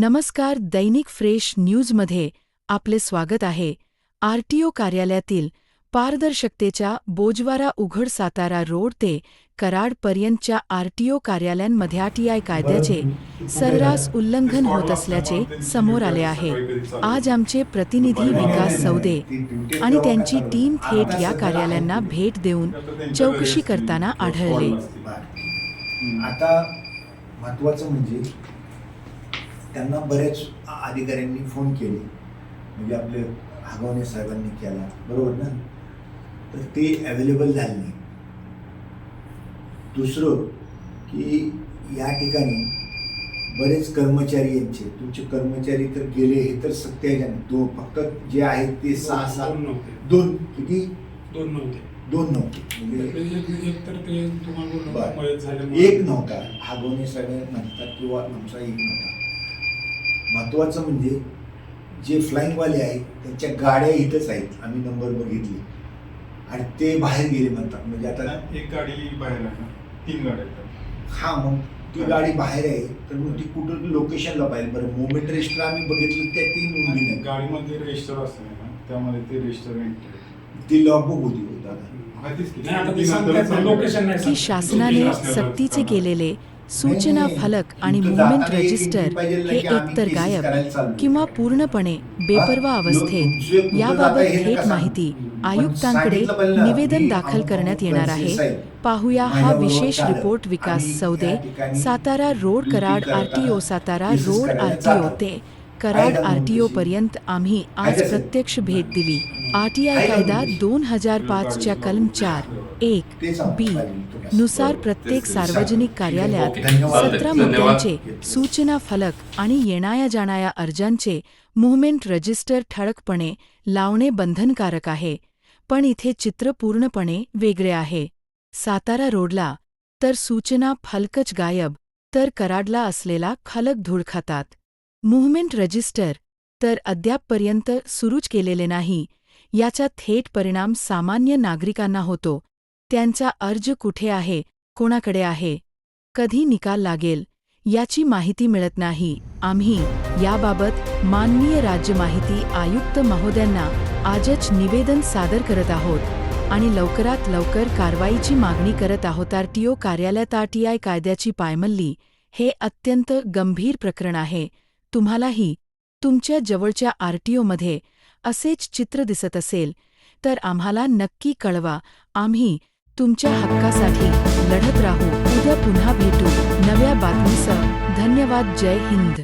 नमस्कार. दैनिक फ्रेश न्यूजमध्ये आपले स्वागत आहे. आरटीओ कार्यालयातील पारदर्शकतेच्या बोजवारा उघड. सातारा रोड ते कराडपर्यंतच्या आरटीओ कार्यालयांमध्ये आरटीआय कायद्याचे सर्रास उल्लंघन होत असल्याचे समोर आले आहे. आज आमचे प्रतिनिधी विकास सौदे आणि त्यांची टीम थेट या कार्यालयांना भेट देऊन चौकशी करताना आढळले. आता महत्त्वाचं म्हणजे त्यांना बरेच अधिकाऱ्यांनी फोन केले, म्हणजे आपले हगवणे साहेबांनी केला, बरोबर ना, तर ते अवेलेबल झाले नाही. दुसरं की या ठिकाणी बरेच कर्मचारी यांचे, तुमचे कर्मचारी तर गेले हे तर सत्य आहे. तो फक्त जे आहेत ते 6 2 किती 2 नव्हते म्हणजे एक नव्हता. हगवणे साहेब म्हणतात किंवा आमचा एक नव्हता. महत्त्वाचं म्हणजे जे फ्लाईंगवाले आहेत त्यांच्या गाड्या इथंच आहेत, आम्ही नंबर बघितले आणि ते बाहेर गेले म्हणतात. म्हणजे आता एक गाडी बाहेर आहे, 3 गाड्या आहेत. हा, मग ती गाडी बाहेर आहे तर मग ती कुठं लोकेशनला पाहिजे. बरं, मोमेंट रजिस्टर आम्ही बघितलं त्या 3 नोंदी नाही. गाडीमध्ये रजिस्टर असतं ना, त्यामध्ये ते रजिस्टर ती लॉगबुक होती दादा. की शासनाने सक्तीचे केलेले सूचना फलक आणि मुव्हमेंट रजिस्टर हे एकतर गायब किंवा पूर्णपणे बेपरवा अवस्थेत, याबाबत थेट माहिती आयुक्तांकडे निवेदन दाखल करण्यात येणार आहे. पाहूया हा विशेष रिपोर्ट. विकास सौदे, Satara road Karad RTO. Satara road RTO ते कराड आरटीओ पर्यंत आम्ही आज प्रत्यक्ष भेट दिली. आरटीआय कायदा 2005 च्या कलम 4(1)(b) नुसार प्रत्येक सार्वजनिक कार्यालयात 17 मुद्द्यांचे सूचना फलक आणि येणाऱ्या जाणाऱ्या अर्जांचे मुव्हमेंट रजिस्टर ठळकपणे लावणे बंधनकारक आहे. पण इथे चित्र पूर्णपणे वेगळे आहे. सातारा रोडला तर सूचना फलकच गायब, तर कराडला असलेला फलक धूळ खातात. मुव्हमेंट रजिस्टर तर अद्यापपर्यंत सुरूच केलेले नाही. याचा थेट परिणाम सामान्य नागरिकांना होतो. त्यांचा अर्ज कुठे आहे, कोणाकडे आहे, कधी निकाल लागेल याची माहिती मिळत नाही. आम्ही याबाबत माननीय राज्य माहिती आयुक्त महोदयांना आजच निवेदन सादर करत आहोत आणि लवकरात लवकर कारवाईची मागणी करत आहोत. आरटीओ कार्यालयात आरटीआय कायद्याची पायमल्ली हे अत्यंत गंभीर प्रकरण आहे. तुम्हालाही तुमच्या जवळच्या आरटीओमध्ये असेच चित्र दिसत असेल तर आम्हाला नक्की कळवा. आम्ही तुमच्या हक्कासाठी लढत राहू. उद्या पुन्हा भेटू नव्या बातमीसह. धन्यवाद. जय हिंद.